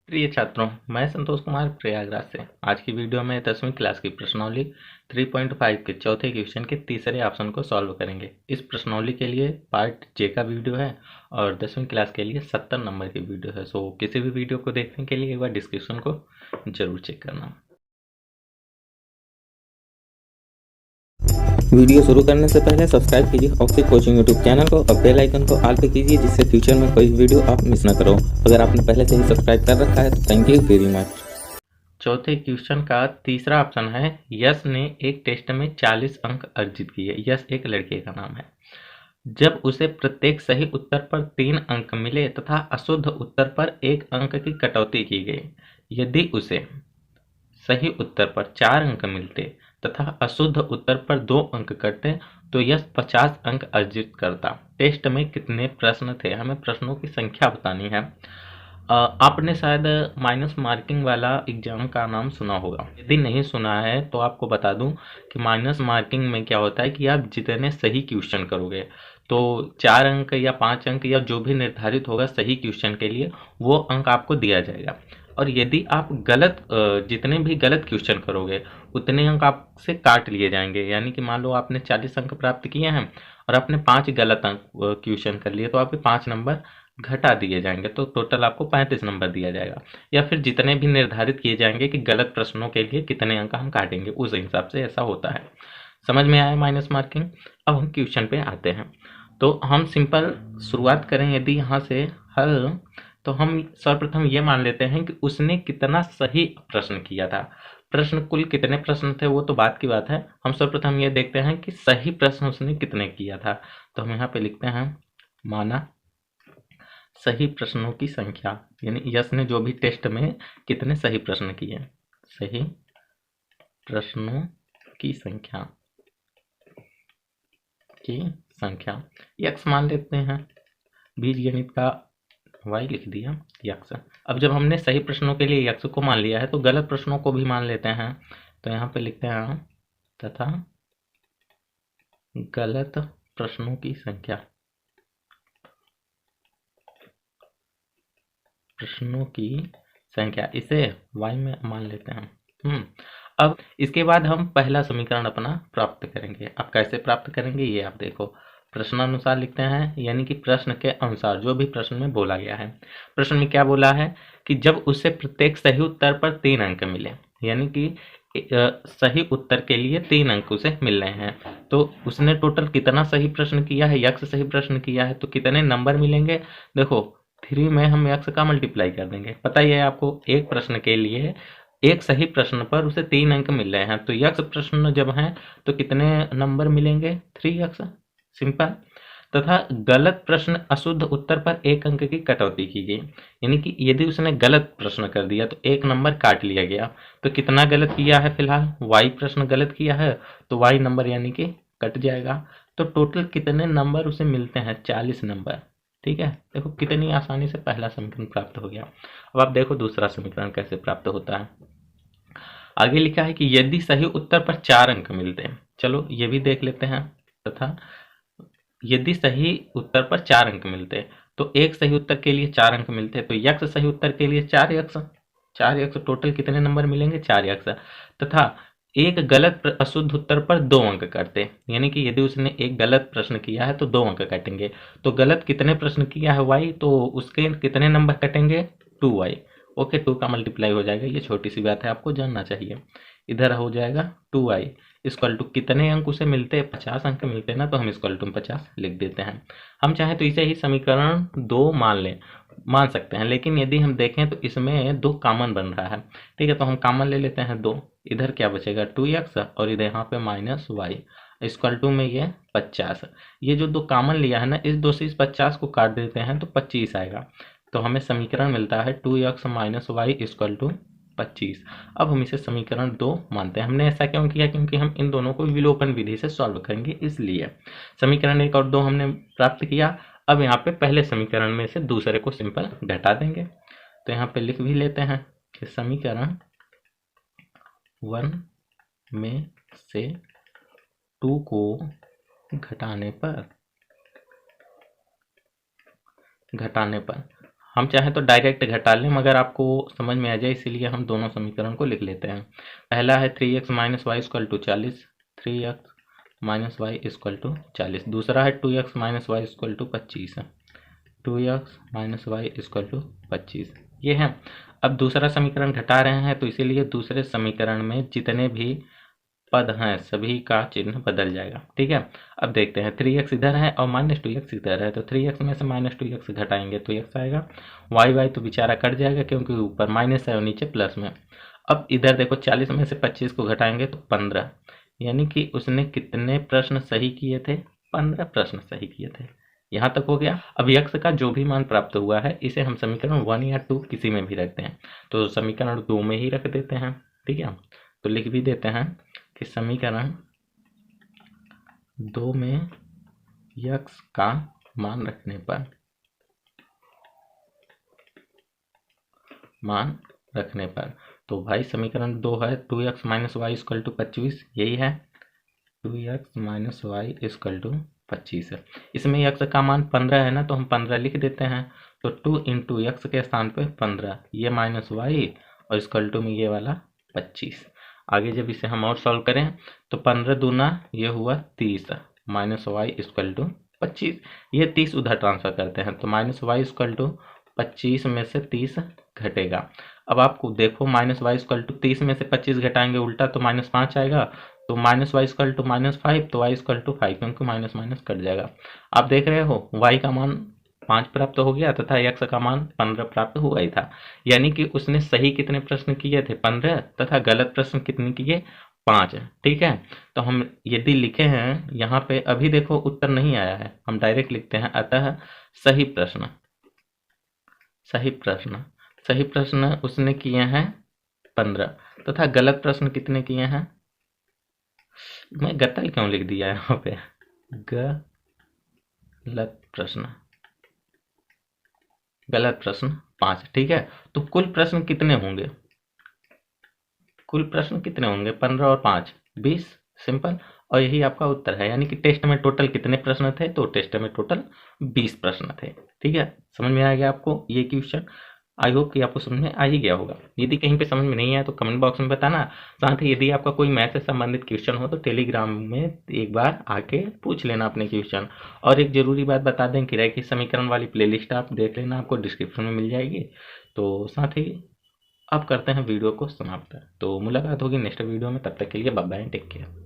प्रिय छात्रों, मैं संतोष कुमार प्रयागराज से। आज की वीडियो में 10वीं क्लास की प्रश्नावली 3.5 के चौथे क्वेश्चन के तीसरे ऑप्शन को सॉल्व करेंगे। इस प्रश्नावली के लिए पार्ट जे का वीडियो है और 10वीं क्लास के लिए 70 नंबर की वीडियो है। सो किसी भी वीडियो को देखने के लिए एक बार डिस्क्रिप्शन को जरूर चेक करना। वीडियो शुरू करने से पहले सब्सक्राइब कीजिए ऑक्सी कोचिंग यूट्यूब चैनल को और बेल आइकन को ऑल पे कीजिए, जिससे फ्यूचर में कोई वीडियो आप मिस ना करो। अगर आपने पहले से ही सब्सक्राइब कर रखा है तो थैंक यू वेरी मच। चौथे क्वेश्चन का तीसरा ऑप्शन है, यश ने एक टेस्ट में 40 अंक अर्जित किए। यश एक लड़के का नाम है। जब उसे प्रत्येक सही उत्तर पर 3 अंक मिले तथा अशुद्ध उत्तर पर 1 अंक की कटौती की गई, यदि उसे सही उत्तर पर 4 अंक मिलते तथा अशुद्ध उत्तर पर 2 अंक कटते तो यह 50 अंक अर्जित करता। टेस्ट में कितने प्रश्न थे? हमें प्रश्नों की संख्या बतानी है। आपने शायद माइनस मार्किंग वाला एग्जाम का नाम सुना होगा। यदि नहीं सुना है तो आपको बता दूं कि माइनस मार्किंग में क्या होता है कि आप जितने सही क्वेश्चन करोगे तो 4 अंक या 5 अंक या जो भी निर्धारित होगा सही क्वेश्चन के लिए, वो अंक आपको दिया जाएगा। और यदि आप जितने भी गलत क्वेश्चन करोगे उतने अंक आपसे काट लिए जाएंगे। यानी कि मान लो आपने 40 अंक प्राप्त किए हैं और आपने 5 गलत अंक क्वेश्चन कर लिए तो आपके 5 नंबर घटा दिए जाएंगे, तो टोटल आपको 35 नंबर दिया जाएगा। या फिर जितने भी निर्धारित किए जाएंगे कि गलत प्रश्नों के लिए कितने अंक हम काटेंगे, उस हिसाब से ऐसा होता है। समझ में आया माइनस मार्किंग? अब हम क्वेश्चन पे आते हैं। तो हम सिंपल शुरुआत करें यदि यहाँ से हल, तो हम सर्वप्रथम ये मान लेते हैं कि उसने कितना सही प्रश्न किया था। प्रश्न कुल कितने प्रश्न थे वो तो बात की बात है, हम सर्वप्रथम ये देखते हैं कि सही प्रश्न उसने कितने किया था। तो हम यहाँ पे लिखते हैं माना सही प्रश्नों की संख्या, यानी यश ने जो भी टेस्ट में कितने सही प्रश्न किए, सही प्रश्नों की संख्या यक्स मान लेते हैं। बीजगणित का वाई लिख दिया यक्स। अब जब हमने सही प्रश्नों के लिए यक्स को मान लिया है तो गलत प्रश्नों को भी मान लेते हैं। तो यहाँ पे लिखते हैं तथा गलत प्रश्नों की संख्या, इसे y में मान लेते हैं। अब इसके बाद हम पहला समीकरण अपना प्राप्त करेंगे। अब कैसे प्राप्त करेंगे ये आप देखो। प्रश्नानुसार लिखते हैं, यानी कि प्रश्न के अनुसार जो भी प्रश्न में बोला गया है। प्रश्न में क्या बोला है कि जब उसे प्रत्येक सही उत्तर पर 3 अंक मिले, यानी कि सही उत्तर के लिए 3 अंक उसे मिल रहे हैं, तो उसने टोटल कितना सही प्रश्न किया है, यक्स सही प्रश्न किया है, तो कितने नंबर मिलेंगे। देखो 3 में हम यक्स का मल्टीप्लाई कर देंगे। पता ही है आपको, एक प्रश्न के लिए एक सही प्रश्न पर उसे 3 अंक मिल रहे हैं, तो यक्स प्रश्न जब है तो कितने नंबर मिलेंगे, 3x। सिंपल। तथा गलत प्रश्न अशुद्ध उत्तर पर 1 अंक की कटौती की गई, यानी कि यदि उसने गलत प्रश्न कर दिया तो 1 नंबर काट लिया गया। तो कितना गलत किया है, फिलहाल y प्रश्न गलत किया है तो y नंबर यानी कि कट जाएगा। तो टोटल कितने नंबर उसे मिलते हैं, 40 नंबर। ठीक है, देखो कितनी आसानी से पहला समीकरण प्राप्त हो गया। अब आप देखो दूसरा समीकरण कैसे प्राप्त होता है। आगे लिखा है कि यदि सही उत्तर पर 4 अंक मिलते हैं, चलो ये भी देख लेते हैं। तथा यदि सही उत्तर पर 4 अंक मिलते तो एक सही उत्तर के लिए 4 अंक मिलते, तो यक्स सही उत्तर के लिए 4 यक्स टोटल कितने नंबर मिलेंगे, 4 यक्स। तथा एक गलत अशुद्ध उत्तर पर 2 अंक काटते, यानी कि यदि उसने एक गलत प्रश्न किया है तो 2 अंक काटेंगे। तो गलत कितने प्रश्न किया है y, तो उसके कितने नंबर कटेंगे, 2y। ओके, 2 का मल्टीप्लाई हो जाएगा, ये छोटी सी बात है, आपको जानना चाहिए। इधर हो जाएगा 2y इक्वल टू कितने अंक उसे मिलते हैं, 50 अंक मिलते हैं ना, तो हम इक्वल टू 50 लिख देते हैं। हम चाहें तो इसे ही समीकरण 2 मान सकते हैं, लेकिन यदि हम देखें तो इसमें 2 कॉमन बन रहा है। ठीक है, तो हम कॉमन ले लेते हैं 2। इधर क्या बचेगा, 2x और इधर यहाँ पे माइनस वाई इक्वल टू में ये 50। ये जो 2 कॉमन लिया है ना, इस 2 से इस 50 को काट देते हैं तो 25 आएगा। तो हमें समीकरण मिलता है 2x minus y equal to 25। अब हम इसे समीकरण 2 मानते हैं। हमने ऐसा क्यों किया, क्योंकि हम इन दोनों को विलोपन विधि से सॉल्व करेंगे, इसलिए समीकरण 1 और 2 हमने प्राप्त किया। अब यहाँ पे पहले समीकरण में से दूसरे को सिंपल घटा देंगे। तो यहाँ पे लिख भी लेते हैं कि समीकरण 1 में से 2 को घटाने पर हम चाहें तो डायरेक्ट घटा लें, मगर आपको समझ में आ जाए इसीलिए हम दोनों समीकरण को लिख लेते हैं। पहला है 3x minus y equal to 40, 3x minus y equal to 40। दूसरा है 2x minus y equal to 25, 2x minus y equal to 25 ये है। अब दूसरा समीकरण घटा रहे हैं तो इसीलिए दूसरे समीकरण में जितने भी पद हैं सभी का चिन्ह बदल जाएगा। ठीक है, अब देखते हैं 3x इधर है और माइनस 2x इधर है, तो 3x में से माइनस 2x घटाएंगे तो x आएगा। y तो बेचारा कट जाएगा क्योंकि ऊपर माइनस है और नीचे प्लस में। अब इधर देखो 40 में से 25 को घटाएंगे तो 15, यानी कि उसने कितने प्रश्न सही किए थे? 15 प्रश्न सही किए थे। यहाँ तक हो गया। अब x का जो भी मान प्राप्त हुआ है इसे हम समीकरण 1 या 2 किसी में भी रखते हैं, तो समीकरण 2 में ही रख देते हैं। ठीक है, तो लिख भी देते हैं कि समीकरण 2 में x का मान रखने पर तो भाई समीकरण 2 है 2x minus y equal to 25, यही है 2x minus y equal to 25 है। इसमें x का मान 15 है ना, तो हम 15 लिख देते हैं। तो 2 इंटू एक्स के स्थान पे 15, ये माइनस वाई और इक्वल टू में ये वाला 25। आगे जब इसे हम और सॉल्व करें तो 15 दूना ये हुआ 30 माइनस वाई इक्वल टू 25, ये 30 उधर ट्रांसफर करते हैं तो माइनस वाई इक्वल टू 25 में से 30 घटेगा। अब आपको देखो माइनस वाई इक्वल टू 30 में से 25 घटाएंगे उल्टा तो माइनस 5 आएगा, तो minus y equal to minus 5, तो वाई इक्वल टू 5 क्योंकि माइनस माइनस कट जाएगा। आप देख रहे हो वाई का मान 5 प्राप्त हो गया तथा x का मान 15 प्राप्त हुआ ही था, यानी कि उसने सही कितने प्रश्न किए थे? 15, तथा गलत प्रश्न कितने किए? 5। ठीक है, तो हम यदि लिखे हैं यहाँ पे, अभी देखो उत्तर नहीं आया है, हम डायरेक्ट लिखते हैं अतः सही प्रश्न उसने किए हैं 15 तथा गलत प्रश्न कितने किए हैं? मैं गलत क्यों लिख दिया यहाँ पे? गलत प्रश्न 5। ठीक है, तो कुल प्रश्न कितने होंगे? 15 और 5 20, सिंपल। और यही आपका उत्तर है, यानी कि टेस्ट में टोटल कितने प्रश्न थे? तो टेस्ट में टोटल 20 प्रश्न थे। ठीक है, समझ में आ गया आपको ये क्वेश्चन? आई होप कि आपको समझ में आ ही गया होगा। यदि कहीं पे समझ में नहीं आया तो कमेंट बॉक्स में बताना। साथ ही यदि आपका कोई मैथ से संबंधित क्वेश्चन हो तो टेलीग्राम में एक बार आके पूछ लेना अपने क्वेश्चन। और एक जरूरी बात बता दें कि रैखिक समीकरण वाली प्लेलिस्ट आप देख लेना, आपको डिस्क्रिप्शन में मिल जाएगी। तो साथ ही अब करते हैं वीडियो को समाप्त। तो मुलाकात होगी नेक्स्ट वीडियो में, तब तक के लिए बाय बाय, टेक केयर।